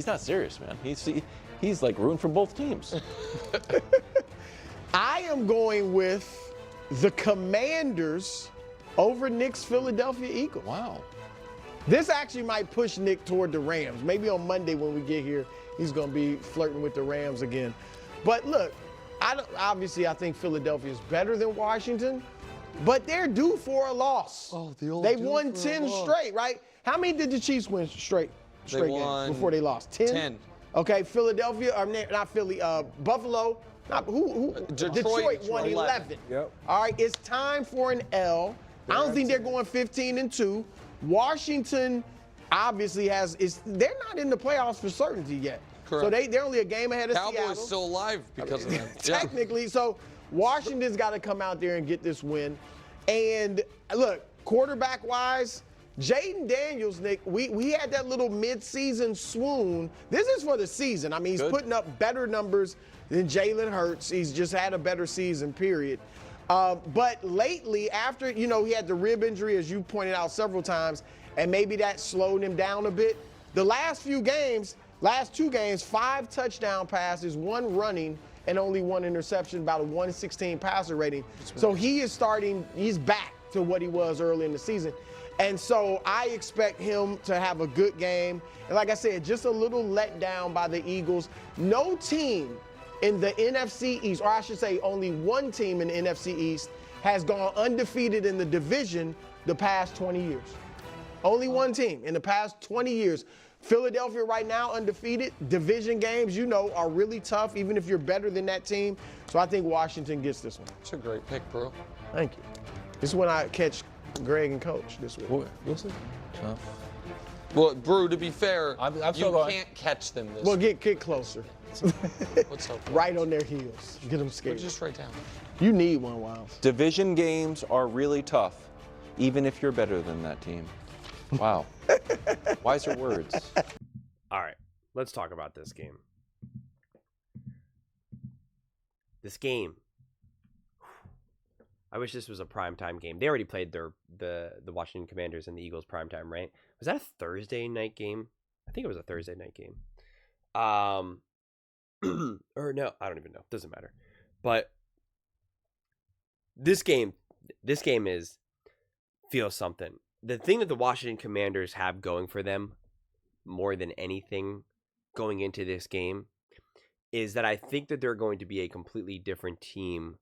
He's not serious, man. He's like rooting for both teams. I am going with the Commanders over Nick's Philadelphia Eagles. Wow. This actually might push Nick toward the Rams. Maybe on Monday when we get here, he's going to be flirting with the Rams again. But look, obviously I think Philadelphia is better than Washington, but they're due for a loss. Oh, the old They due won for a 10 loss. straight, right? How many did the Chiefs win straight They games won before they lost? 10? 10. Okay, Philadelphia, or not Philly, Buffalo. Who? Detroit won 11. Yep. All right, it's time for an L. I don't think they're going 15-2. Washington obviously they're not in the playoffs for certainty yet. Correct. So they're only a game ahead of Seattle. Cowboys still alive because of them. Technically, so Washington's got to come out there and get this win. And look, quarterback-wise, Jaden Daniels, Nick, we had that little mid-season swoon. This is for the season. I mean, he's putting up better numbers than Jalen Hurts. He's just had a better season, period. But lately, after, he had the rib injury, as you pointed out several times, and maybe that slowed him down a bit. The last two games, 5 touchdown passes, 1 running, and only 1 interception, about a 116 passer rating. So he's back to what he was early in the season. And so I expect him to have a good game. And like I said, just a little let down by the Eagles. No team in the NFC East, or I should say only one team in the NFC East, has gone undefeated in the division the past 20 years. Only one team in the past 20 years. Philadelphia right now undefeated. Division games, are really tough, even if you're better than that team. So I think Washington gets this one. It's a great pick, bro. Thank you. This is when I catch Greg and Coach this week. We'll see. Tough. Well, Brew, to be fair, I'm you still going. can't catch them this Well, week. get closer. What's up? Right on their heels. Get them scared. Just write down. You need one, Wiles. Division games are really tough, even if you're better than that team. Wow. Wiser words. All right, let's talk about this game. This game. I wish this was a primetime game. They already played the Washington Commanders and the Eagles primetime, right? Was that a Thursday night game? I think it was a Thursday night game. Or no, I don't even know. Doesn't matter. But this game feels something. The thing that the Washington Commanders have going for them more than anything going into this game is that I think that they're going to be a completely different team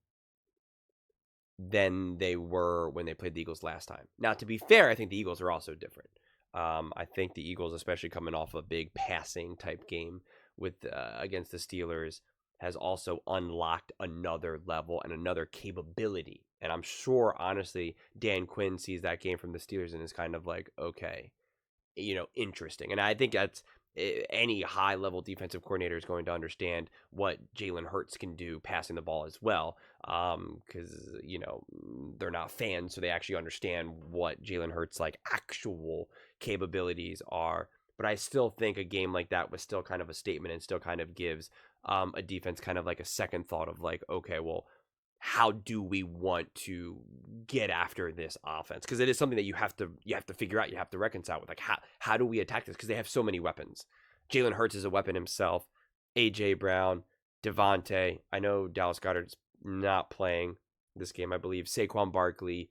than they were when they played the Eagles last time. Now, to be fair, I think the Eagles are also different. I think the Eagles, especially coming off a big passing type game with against the Steelers, has also unlocked another level and another capability. And I'm sure, honestly, Dan Quinn sees that game from the Steelers and is kind of like, okay, interesting. And I think that's any high-level defensive coordinator is going to understand what Jalen Hurts can do passing the ball as well, because, they're not fans, so they actually understand what Jalen Hurts' actual capabilities are. But I still think a game like that was still kind of a statement and still kind of gives a defense kind of like a second thought of okay, well, how do we want to get after this offense? Because it is something that you have to figure out, you have to reconcile with. How do we attack this? Because they have so many weapons. Jalen Hurts is a weapon himself. A.J. Brown, Devontae. I know Dallas Goedert's not playing this game, I believe. Saquon Barkley,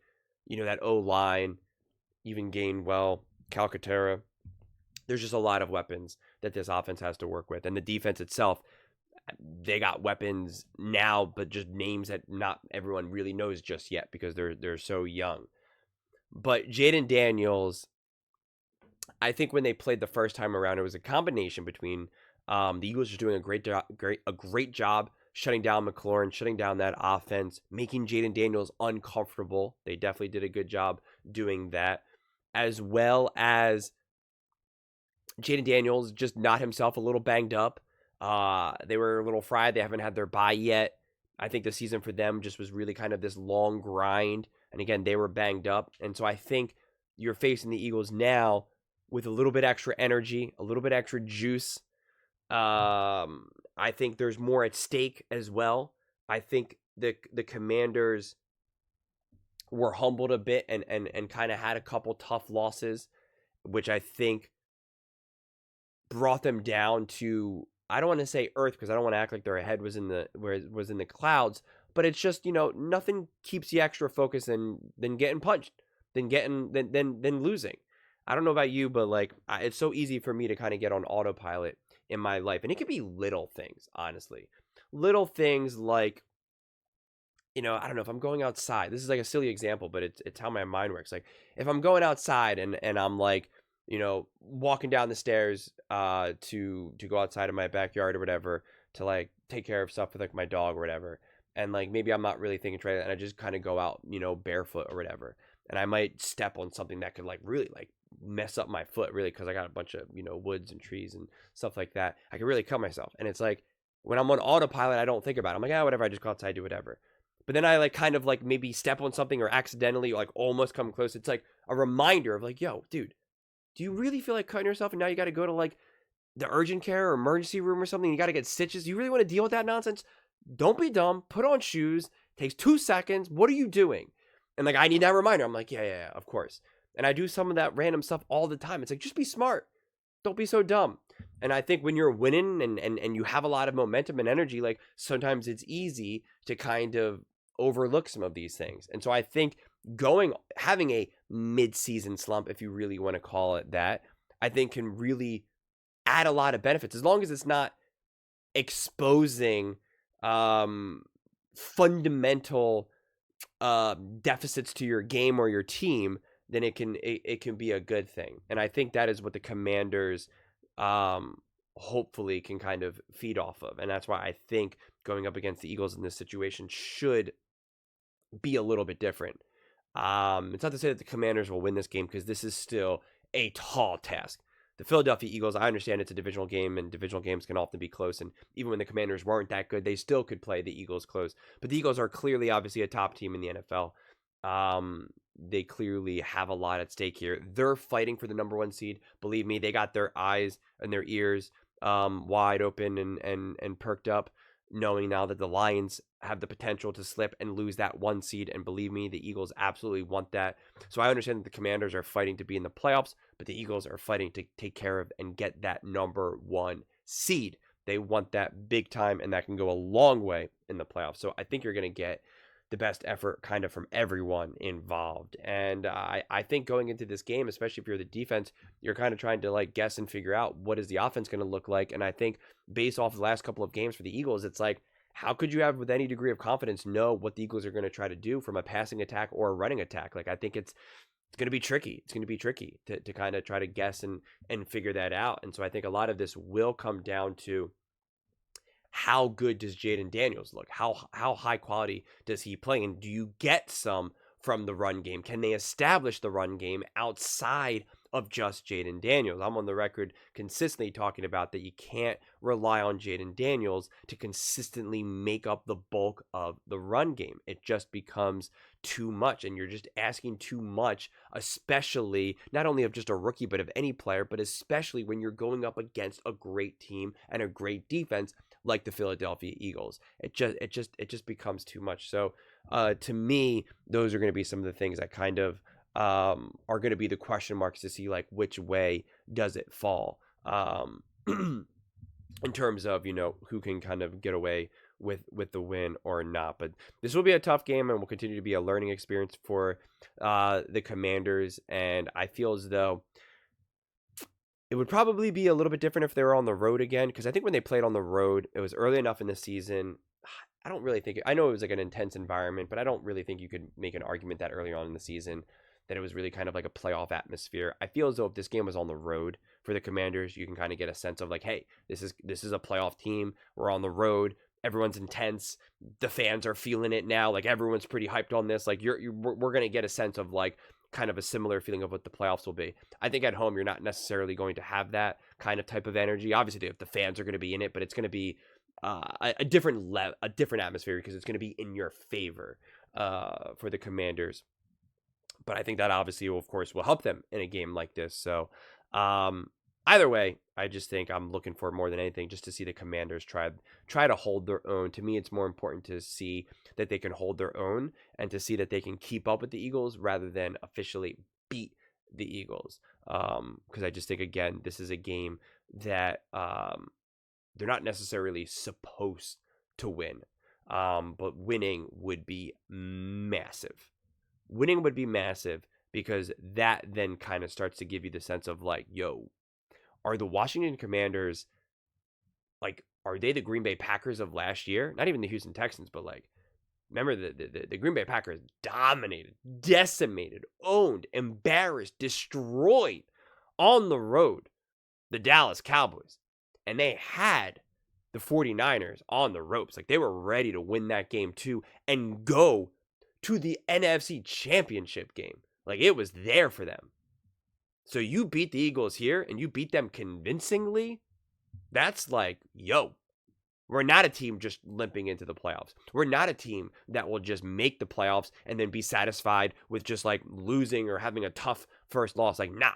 that O-line, even Gainwell, Calcaterra. There's just a lot of weapons that this offense has to work with. And the defense itself, they got weapons now, but just names that not everyone really knows just yet because they're so young. But Jaden Daniels, I think when they played the first time around, it was a combination between the Eagles just doing a great job shutting down McLaurin, shutting down that offense, making Jaden Daniels uncomfortable. They definitely did a good job doing that, as well as Jaden Daniels just not himself a little banged up. They were a little fried. They haven't had their bye yet. I think the season for them just was really kind of this long grind. And again, they were banged up. And so I think you're facing the Eagles now with a little bit extra energy, a little bit extra juice. I think there's more at stake as well. I think the Commanders were humbled a bit and kind of had a couple tough losses, which I think brought them down to, I don't want to say earth because I don't want to act like their head was in the clouds, but it's just, nothing keeps the extra focus than getting punched, than losing. I don't know about you, but like it's so easy for me to kind of get on autopilot in my life, and it could be little things, honestly. Little things like, I don't know, if I'm going outside, this is like a silly example, but it's how my mind works. Like if I'm going outside and I'm like, walking down the stairs to go outside in my backyard or whatever to like take care of stuff with like my dog or whatever. And like maybe I'm not really thinking straight and I just kind of go out, barefoot or whatever. And I might step on something that could like really like mess up my foot really because I got a bunch of, woods and trees and stuff like that. I can really cut myself. And it's like when I'm on autopilot, I don't think about it. I'm like, whatever, I just go outside, do whatever. But then I like kind of like maybe step on something or accidentally like almost come close. It's like a reminder of like, yo, dude, do you really feel like cutting yourself and now you got to go to like the urgent care or emergency room or something? You got to get stitches. You really want to deal with that nonsense? Don't be dumb. Put on shoes. Takes 2 seconds. What are you doing? And like, I need that reminder. I'm like, yeah, of course. And I do some of that random stuff all the time. It's like, just be smart. Don't be so dumb. And I think when you're winning and you have a lot of momentum and energy, like sometimes it's easy to kind of overlook some of these things. And so I think having a mid-season slump, if you really want to call it that, I think can really add a lot of benefits as long as it's not exposing fundamental deficits to your game or your team. Then it can be a good thing. And I think that is what the Commanders hopefully can kind of feed off of. And that's why I think going up against the Eagles in this situation should be a little bit different. It's not to say that the Commanders will win this game because this is still a tall task. The Philadelphia Eagles, I understand it's a divisional game and divisional games can often be close. And even when the Commanders weren't that good, they still could play the Eagles close. But the Eagles are clearly, obviously, a top team in the NFL. They clearly have a lot at stake here. They're fighting for the number 1 seed. Believe me, they got their eyes and their ears wide open and perked up, knowing now that the Lions have the potential to slip and lose that 1 seed. And believe me, the Eagles absolutely want that. So I understand that the Commanders are fighting to be in the playoffs, but the Eagles are fighting to take care of and get that number 1 seed. They want that big time, and that can go a long way in the playoffs. So I think you're going to get the best effort kind of from everyone involved. And I think going into this game, especially if you're the defense, you're kind of trying to like guess and figure out what is the offense going to look like. And I think based off the last couple of games for the Eagles, it's like, how could you have with any degree of confidence know what the Eagles are going to try to do from a passing attack or a running attack? Like, I think it's going to be tricky. It's going to be tricky to kind of try to guess and figure that out. And so I think a lot of this will come down to how good does Jaden Daniels look? How high quality does he play? And do you get some from the run game? Can they establish the run game outside of just Jaden Daniels? I'm on the record consistently talking about that you can't rely on Jaden Daniels to consistently make up the bulk of the run game. It just becomes too much, and you're just asking too much, especially not only of just a rookie, but of any player, but especially when you're going up against a great team and a great defense like the Philadelphia Eagles. It just becomes too much. So to me, those are going to be some of the things that kind of are going to be the question marks to see like which way does it fall in terms of, who can kind of get away with the win or not. But this will be a tough game and will continue to be a learning experience for the Commanders. And I feel as though it would probably be a little bit different if they were on the road again, because I think when they played on the road, it was early enough in the season. I don't really think I know it was like an intense environment, but I don't really think you could make an argument that early on in the season that it was really kind of like a playoff atmosphere. I feel as though if this game was on the road for the Commanders, you can kind of get a sense of like, hey, this is a playoff team. We're on the road. Everyone's intense. The fans are feeling it now. Like everyone's pretty hyped on this. Like we're going to get a sense of like kind of a similar feeling of what the playoffs will be. I think at home, you're not necessarily going to have that kind of type of energy. Obviously, the fans are going to be in it, but it's going to be a different atmosphere because it's going to be in your favor for the Commanders. But I think that obviously, of course, will help them in a game like this. So either way, I just think I'm looking for more than anything just to see the Commanders try to hold their own. To me, it's more important to see that they can hold their own and to see that they can keep up with the Eagles rather than officially beat the Eagles. Because I just think, again, this is a game that they're not necessarily supposed to win. But winning would be massive. Winning would be massive because that then kind of starts to give you the sense of like, yo, are the Washington Commanders, like, are they the Green Bay Packers of last year? Not even the Houston Texans, but like, remember the Green Bay Packers dominated, decimated, owned, embarrassed, destroyed on the road the Dallas Cowboys. And they had the 49ers on the ropes. Like, they were ready to win that game too and go to the NFC Championship game. Like, it was there for them. So you beat the Eagles here and you beat them convincingly. That's like, yo, we're not a team just limping into the playoffs. We're not a team that will just make the playoffs and then be satisfied with just like losing or having a tough first loss. Like, nah.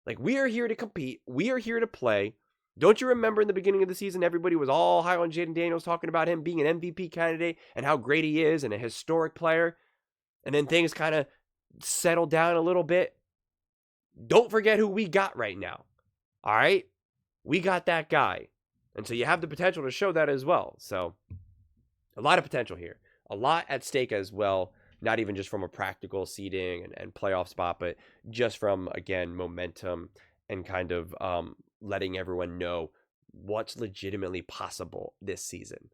Like, we are here to compete. We are here to play. Don't you remember in the beginning of the season, everybody was all high on Jaden Daniels, talking about him being an MVP candidate and how great he is and a historic player? And then things kind of settled down a little bit. Don't forget who we got right now. All right? We got that guy. And so you have the potential to show that as well. So a lot of potential here. A lot at stake as well. Not even just from a practical seeding and playoff spot, but just from, again, momentum and kind of letting everyone know what's legitimately possible this season.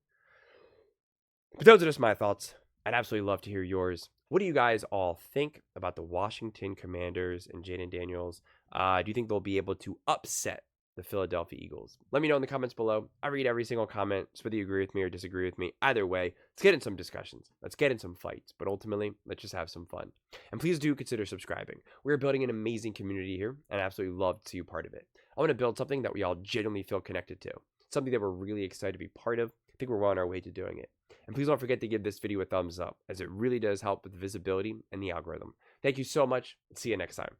But those are just my thoughts. I'd absolutely love to hear yours. What do you guys all think about the Washington Commanders and Jaden Daniels? Do you think they'll be able to upset the Philadelphia Eagles? Let me know in the comments below. I read every single comment, so whether you agree with me or disagree with me. Either way, let's get in some discussions. Let's get in some fights. But ultimately, let's just have some fun. And please do consider subscribing. We're building an amazing community here, and I absolutely love to see you part of it. I want to build something that we all genuinely feel connected to. Something that we're really excited to be part of. I think we're well on our way to doing it. And please don't forget to give this video a thumbs up, as it really does help with the visibility and the algorithm. Thank you so much. See you next time.